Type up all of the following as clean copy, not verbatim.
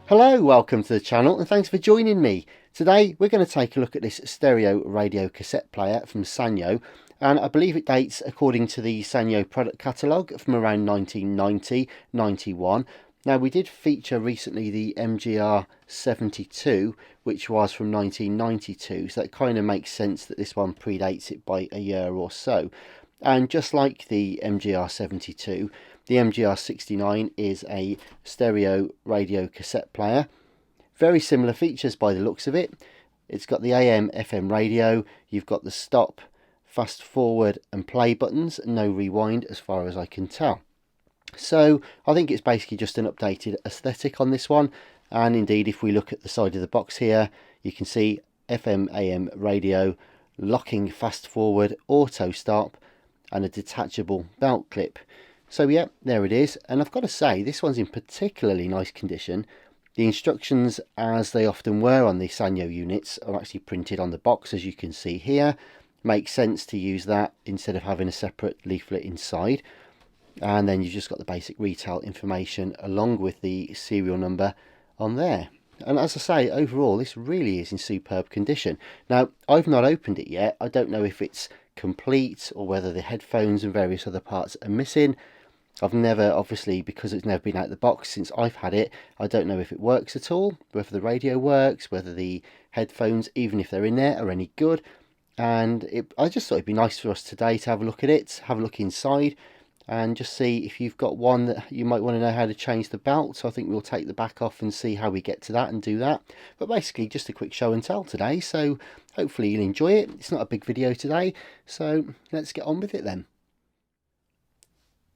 Hello, welcome to the channel and thanks for joining me. Today we're going to take a look at this stereo radio cassette player from Sanyo, and I believe it dates according to the Sanyo product catalogue from around 1990-91. Now we did feature recently the MGR72, which was from 1992, so that kind of makes sense that this one predates it by a year or so. And just like the MGR72, the MGR69 is a stereo radio cassette player. Very similar features by the looks of it. It's got the AM FM radio, you've got the stop, fast forward and play buttons, no rewind as far as I can tell. So I think it's basically just an updated aesthetic on this one. And indeed, if we look at the side of the box here, you can see FM AM radio, locking fast forward, auto stop, and a detachable belt clip. So yeah, there it is, and I've got to say this one's in particularly nice condition. The instructions, as they often were on the Sanyo units, are actually printed on the box, as you can see here. Makes sense to use that instead of having a separate leaflet inside. And then you've just got the basic retail information along with the serial number on there. And as I say, overall this really is in superb condition. Now I've not opened it yet. I don't know if it's complete or whether the headphones and various other parts are missing. I've never, obviously, because it's never been out of the box since I've had it, I don't know if it works at all, whether the radio works, whether the headphones, even if they're in there, are any good. And I just thought it'd be nice for us today to have a look at it, have a look inside, and just see if you've got one that you might want to know how to change the belt. So I think we'll take the back off and see how we get to that and do that. But basically just a quick show and tell today, so hopefully you'll enjoy it. It's not a big video today, so let's get on with it then.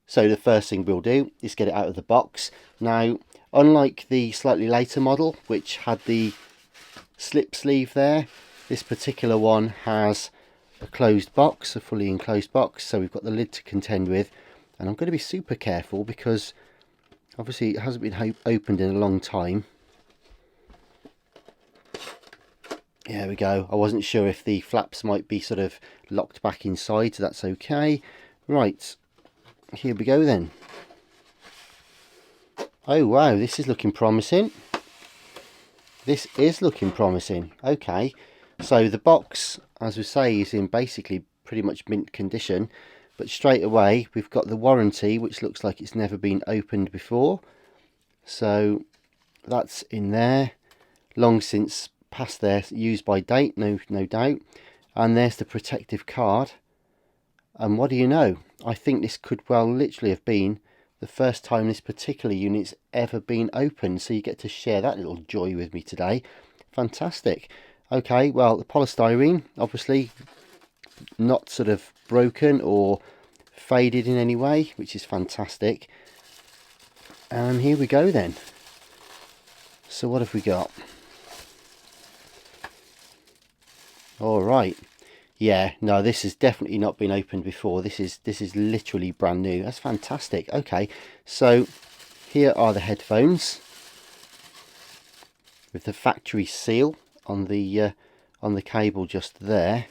So the first thing we'll do is get it out of the box. Now, unlike the slightly later model, which had the slip sleeve there, this particular one has a closed box, a fully enclosed box. So we've got the lid to contend with. And I'm going to be super careful because obviously it hasn't been opened in a long time. There we go. I wasn't sure if the flaps might be sort of locked back inside, so that's okay. Right. Here we go then. Oh wow, this is looking promising. This is looking promising. Okay, so the box, as we say, is in basically pretty much mint condition, but straight away we've got the warranty, which looks like it's never been opened before. So that's in there, long since past their use by date, no doubt. And there's the protective card. And what do you know? I think this could well literally have been the first time this particular unit's ever been opened. So you get to share that little joy with me today. Fantastic. Okay, well, the polystyrene, obviously not sort of broken or faded in any way, which is fantastic. And here we go then. So what have we got? All right. Yeah, no, this has definitely not been opened before. This is literally brand new. That's fantastic. Okay, so here are the headphones with the factory seal on the cable just there.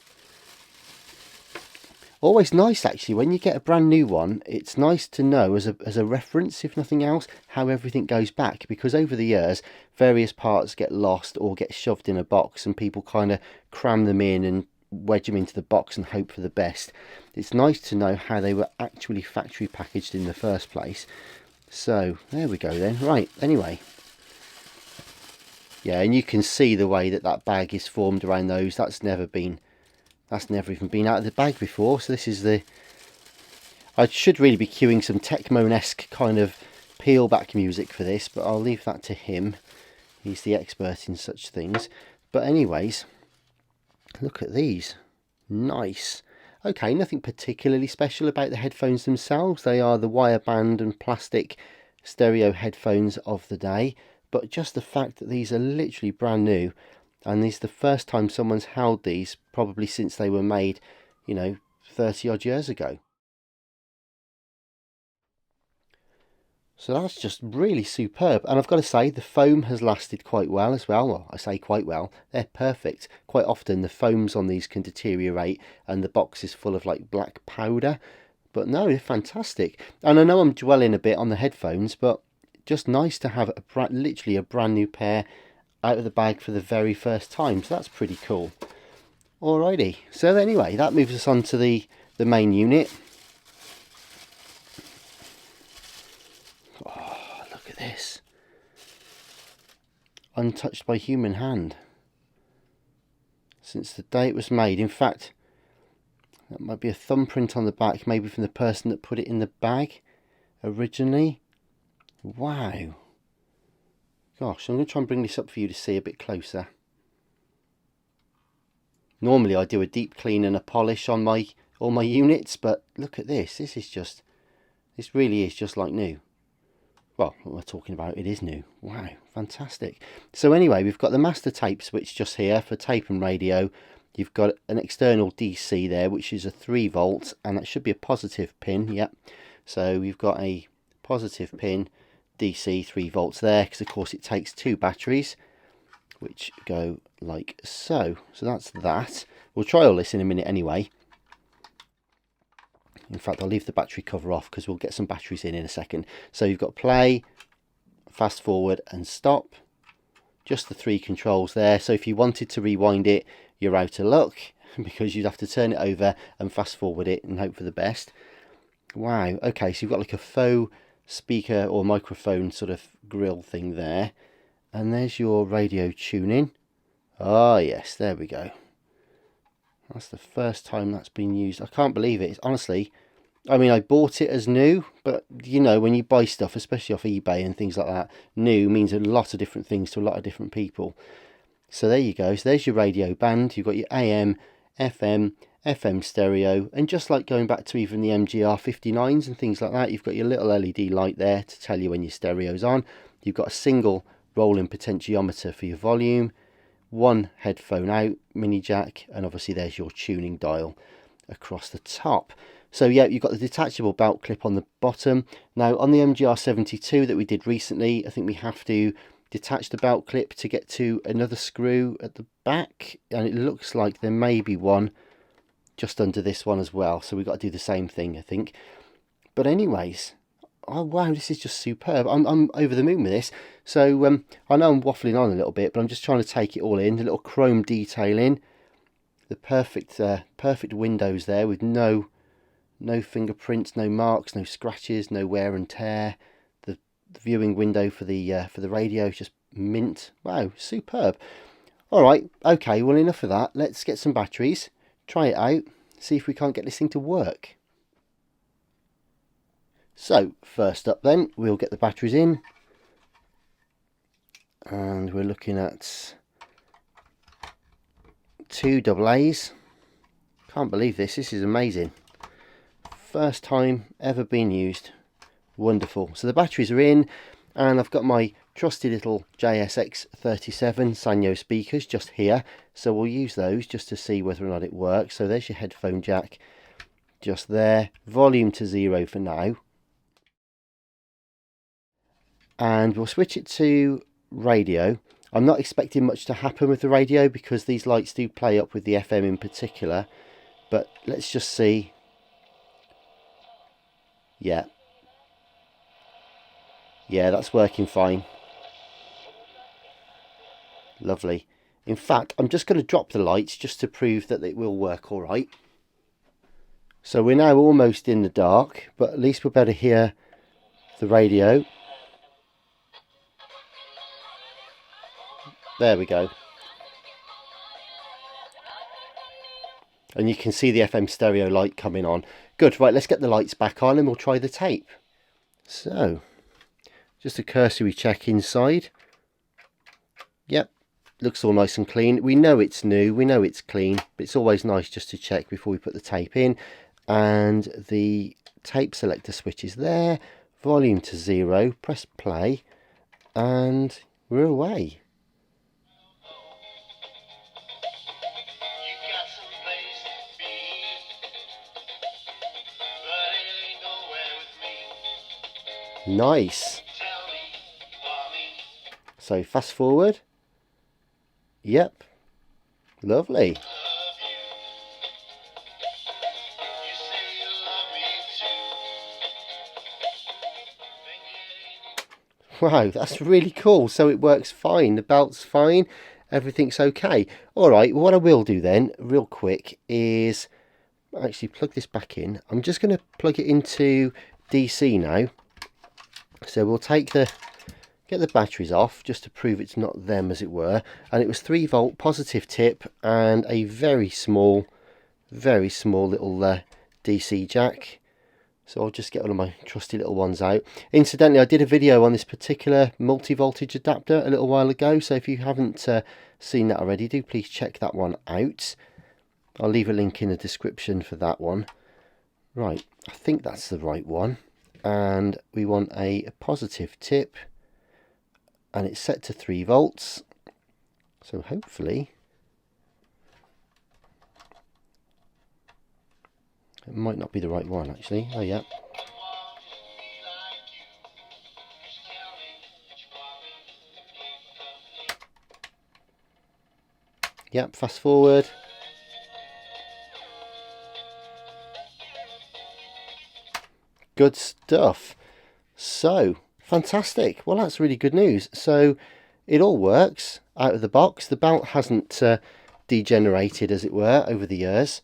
Always nice actually when you get a brand new one. It's nice to know as a reference, if nothing else, how everything goes back, because over the years various parts get lost or get shoved in a box and people kind of cram them in and wedge them into the box and hope for the best. It's nice to know how they were actually factory packaged in the first place. So there we go then. Right, anyway, yeah, and you can see the way that bag is formed around those. That's never even been out of the bag before. So this is I should really be cueing some Tecmo-esque kind of peel back music for this, but I'll leave that to him. He's the expert in such things. But anyways, look at these. Nice. Okay, nothing particularly special about the headphones themselves. They are the wire band and plastic stereo headphones of the day. But just the fact that these are literally brand new, and this is the first time someone's held these probably since they were made, 30 odd years ago. So that's just really superb. And I've got to say, the foam has lasted quite well as well. Well, I say quite well. They're perfect. Quite often the foams on these can deteriorate and the box is full of like black powder. But no, they're fantastic. And I know I'm dwelling a bit on the headphones, but just nice to have literally a brand new pair out of the bag for the very first time. So that's pretty cool. Alrighty, so anyway, that moves us on to the main unit. Oh, look at this. Untouched by human hand. Since the day it was made. In fact, that might be a thumbprint on the back, maybe from the person that put it in the bag originally. Wow. Gosh, I'm going to try and bring this up for you to see a bit closer. Normally I do a deep clean and a polish on all my units, but look at this. This really is just like new. Well, what we're talking about, it is new. Wow, fantastic. So anyway, we've got the master tape switch just here for tape and radio. You've got an external DC there, which is a 3 volt, and that should be a positive pin. Yep. So we've got a positive pin, DC 3 volts there, because of course it takes 2 batteries, which go like so. So that's that. We'll try all this in a minute anyway. In fact, I'll leave the battery cover off because we'll get some batteries in a second. So you've got play, fast forward and stop. Just the 3 controls there. So if you wanted to rewind it, you're out of luck because you'd have to turn it over and fast forward it and hope for the best. Wow. Okay, so you've got like a faux speaker or microphone sort of grill thing there. And there's your radio tuning. Oh yes, there we go. That's the first time that's been used. I can't believe it. It's honestly, I mean, I bought it as new, but you know, when you buy stuff, especially off eBay and things like that, new means a lot of different things to a lot of different people. So there you go. So there's your radio band. You've got your AM, FM, FM stereo, and just like going back to even the MGR69s and things like that, you've got your little LED light there to tell you when your stereo's on. You've got a single rolling potentiometer for your volume, 1 headphone out, mini jack, and obviously there's your tuning dial across the top. So yeah, you've got the detachable belt clip on the bottom. Now on the MGR72 that we did recently, I think we have to detach the belt clip to get to another screw at the back, and it looks like there may be one just under this one as well, so we've got to do the same thing, I think. But anyways, oh wow, this is just superb. I'm over the moon with this. So I know I'm waffling on a little bit, but I'm just trying to take it all in. The little chrome detailing, the perfect windows there with no fingerprints, no marks, no scratches, no wear and tear. The viewing window for the radio is just mint. Wow, superb. All right, okay, well enough of that. Let's get some batteries, try it out, see if we can't get this thing to work. So first up then, we'll get the batteries in, and we're looking at 2 AA's. Can't believe this is amazing. First time ever been used. Wonderful. So the batteries are in, and I've got my trusty little JSX37 Sanyo speakers just here, so we'll use those just to see whether or not it works. So there's your headphone jack just there, volume to 0 for now. And we'll switch it to radio. I'm not expecting much to happen with the radio because these lights do play up with the FM in particular, but let's just see. Yeah, that's working fine. Lovely. In fact, I'm just going to drop the lights just to prove that it will work all right. So we're now almost in the dark, but at least we'll better hear the radio. There we go. And you can see the FM stereo light coming on. Good, right, let's get the lights back on and we'll try the tape. So, just a cursory check inside. Yep, looks all nice and clean. We know it's new, we know it's clean, but it's always nice just to check before we put the tape in. And the tape selector switch is there, volume to 0, press play, and we're away. Nice. So fast forward. Yep. Lovely. Wow, that's really cool. So it works fine, the belt's fine, everything's okay. Alright, well, what I will do then, real quick, is actually plug this back in. I'm just going to plug it into DC now. So we'll get the batteries off just to prove it's not them, as it were. And it was 3-volt positive tip and a very small little DC jack. So I'll just get one of my trusty little ones out. Incidentally, I did a video on this particular multi-voltage adapter a little while ago, so if you haven't seen that already, do please check that one out. I'll leave a link in the description for that one. Right, I think that's the right one. And we want a positive tip, and it's set to 3 volts. So hopefully it might not be the right one, actually. Oh yeah. Yep, fast forward. Good stuff. So, fantastic. Well, that's really good news. So, it all works out of the box. The belt hasn't degenerated, as it were, over the years.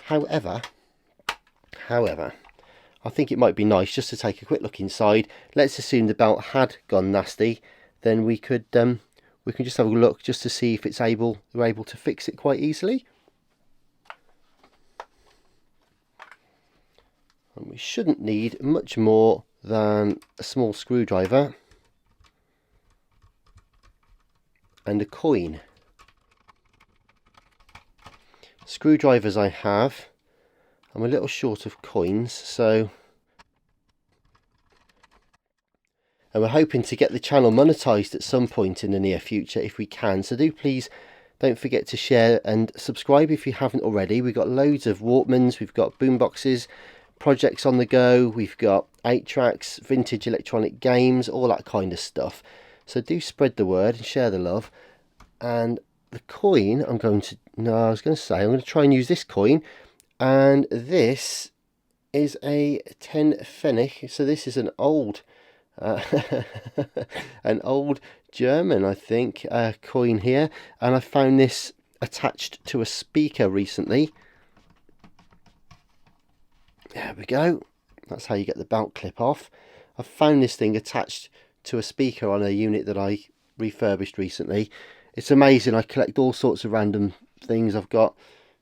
However, I think it might be nice just to take a quick look inside. Let's assume the belt had gone nasty, then we can just have a look just to see if we're able to fix it quite easily. And we shouldn't need much more than a small screwdriver and a coin. Screwdrivers I have. I'm a little short of coins, so, and we're hoping to get the channel monetized at some point in the near future if we can. So do please don't forget to share and subscribe if you haven't already. We've got loads of Walkmans, we've got boomboxes, projects on the go, we've got 8-tracks, vintage electronic games, all that kind of stuff. So do spread the word and share the love. And the coin, I'm going to try and use this coin. And this is a 10 Pfennig, so this is an old an old German, I think, coin here, and I found this attached to a speaker recently. There we go, that's how you get the belt clip off. I found this thing attached to a speaker on a unit that I refurbished recently. It's amazing. I collect all sorts of random things. I've got,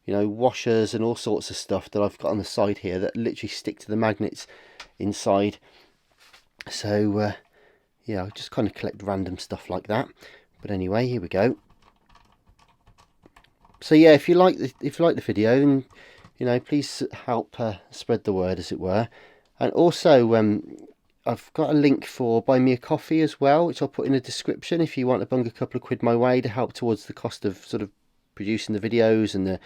you know, washers and all sorts of stuff that I've got on the side here that literally stick to the magnets inside. So yeah, I just kind of collect random stuff like that. But anyway, here we go. So yeah, if you like the video, and you know, please help spread the word, as it were. And also I've got a link for Buy Me a Coffee as well, which I'll put in the description if you want to bung a couple of quid my way to help towards the cost of sort of producing the videos and the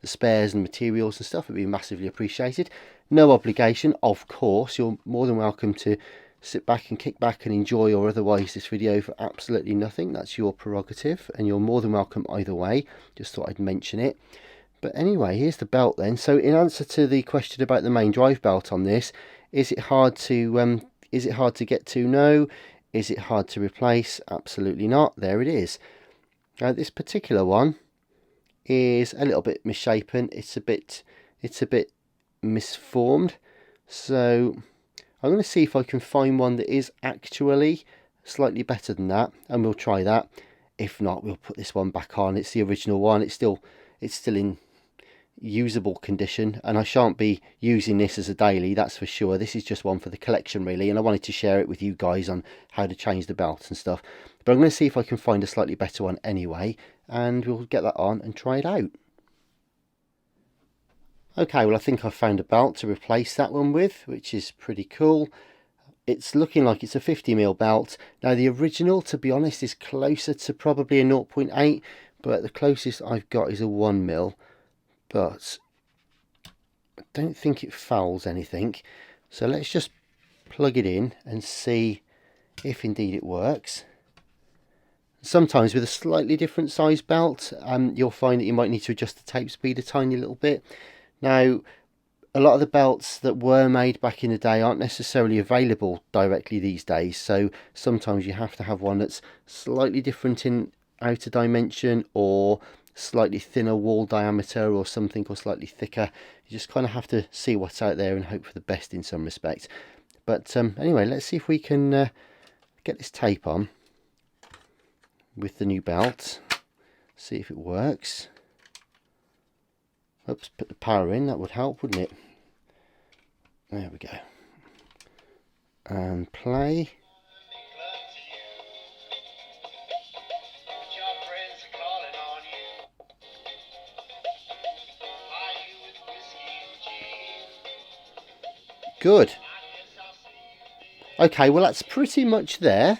spares and materials and stuff. Would be massively appreciated. No obligation, of course. You're more than welcome to sit back and kick back and enjoy or otherwise this video for absolutely nothing. That's your prerogative, and you're more than welcome either way. Just thought I'd mention it. But anyway, here's the belt then. So in answer to the question about the main drive belt on this, is it hard to get to? No. Is it hard to replace? Absolutely not. There it is. Now this particular one is a little bit misshapen. It's a bit misformed. So I'm going to see if I can find one that is actually slightly better than that, and we'll try that. If not, we'll put this one back on. It's the original one. It's still in usable condition, and I shan't be using this as a daily, that's for sure. This is just one for the collection really, and I wanted to share it with you guys on how to change the belt and stuff. But I'm going to see if I can find a slightly better one anyway, and we'll get that on and try it out. Okay, well I think I've found a belt to replace that one with, which is pretty cool. It's looking like it's a 50mm belt. Now the original, to be honest, is closer to probably a 0.8, but the closest I've got is a 1mm. But I don't think it fouls anything. So let's just plug it in and see if indeed it works. Sometimes with a slightly different size belt, you'll find that you might need to adjust the tape speed a tiny little bit. Now, a lot of the belts that were made back in the day aren't necessarily available directly these days, so sometimes you have to have one that's slightly different in outer dimension, or slightly thinner wall diameter, or something, or slightly thicker. You just kind of have to see what's out there and hope for the best in some respects. But anyway, let's see if we can get this tape on with the new belt, see if it works. Oops, put the power in, that would help, wouldn't it? There we go. And play. Good. Okay, well that's pretty much there.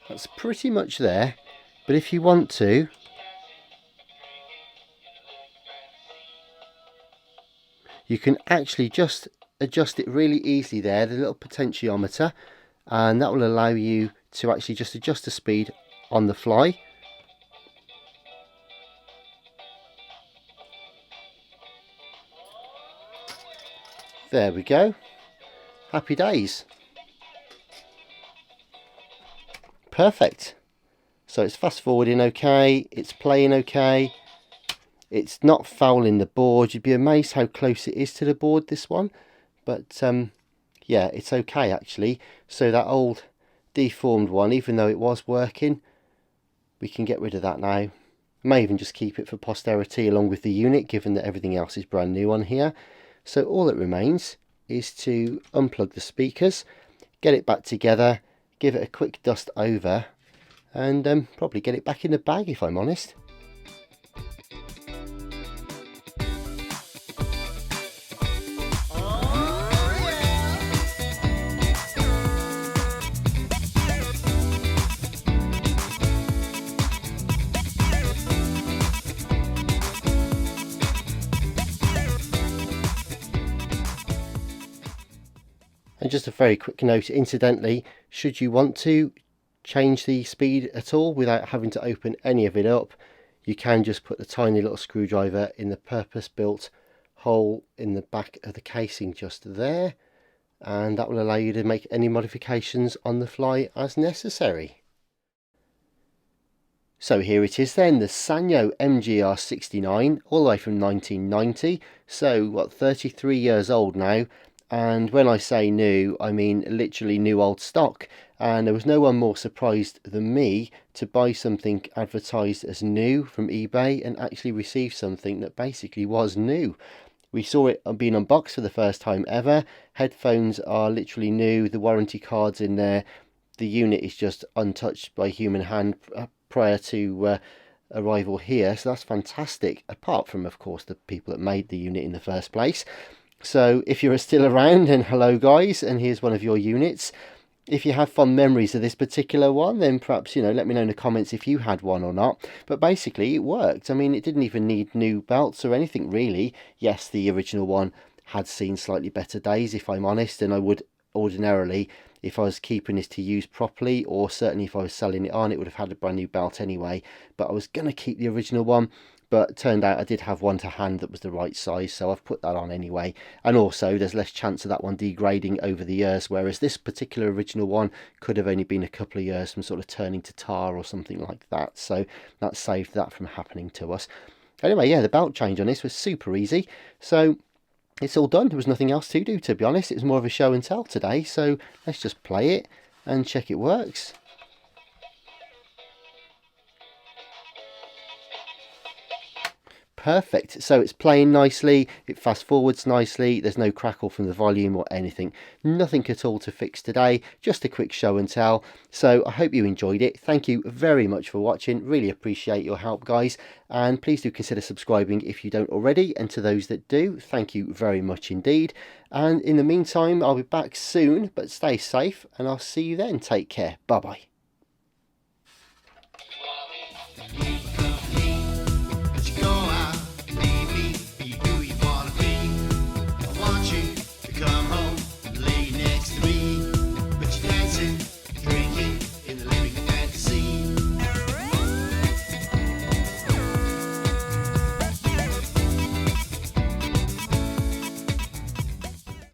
That's pretty much there, but if you want to, you can actually just adjust it really easily there, the little potentiometer, and that will allow you to actually just adjust the speed on the fly. There we go. Happy days. Perfect. So it's fast forwarding okay, it's playing okay, it's not fouling the board. You'd be amazed how close it is to the board, this one, but yeah, it's okay actually. So that old deformed one, even though it was working, we can get rid of that now. I may even just keep it for posterity along with the unit, given that everything else is brand new on here. So all that remains is to unplug the speakers, get it back together, give it a quick dust over, and probably get it back in the bag, if I'm honest. And just a very quick note, incidentally, should you want to change the speed at all without having to open any of it up, you can just put the tiny little screwdriver in the purpose-built hole in the back of the casing just there, and that will allow you to make any modifications on the fly as necessary. So here it is then, the Sanyo MGR69, all the way from 1990, so what, 33 years old now. And when I say new, I mean literally new old stock. And there was no one more surprised than me to buy something advertised as new from eBay and actually receive something that basically was new. We saw it being unboxed for the first time ever. Headphones are literally new, the warranty card's in there. The unit is just untouched by human hand prior to arrival here. So that's fantastic, apart from, of course, the people that made the unit in the first place. So if you're still around, then hello guys, and here's one of your units. If you have fond memories of this particular one, then perhaps, you know, let me know in the comments if you had one or not. But basically it worked. I mean, it didn't even need new belts or anything really. Yes, the original one had seen slightly better days, if I'm honest, and I would ordinarily, if I was keeping this to use properly, or certainly if I was selling it on, it would have had a brand new belt anyway. But I was going to keep the original one. But it turned out I did have one to hand that was the right size, so I've put that on anyway. And also there's less chance of that one degrading over the years, whereas this particular original one could have only been a couple of years from sort of turning to tar or something like that. So that saved that from happening to us. Anyway, yeah, the belt change on this was super easy. So it's all done. There was nothing else to do, to be honest. It was more of a show and tell today. So let's just play it and check it works. Perfect. So it's playing nicely, it fast forwards nicely, there's no crackle from the volume or anything. Nothing at all to fix today, just a quick show and tell. So I hope you enjoyed it. Thank you very much for watching, really appreciate your help guys, and please do consider subscribing if you don't already, and to those that do, thank you very much indeed. And in the meantime, I'll be back soon, but stay safe and I'll see you then. Take care. Bye bye.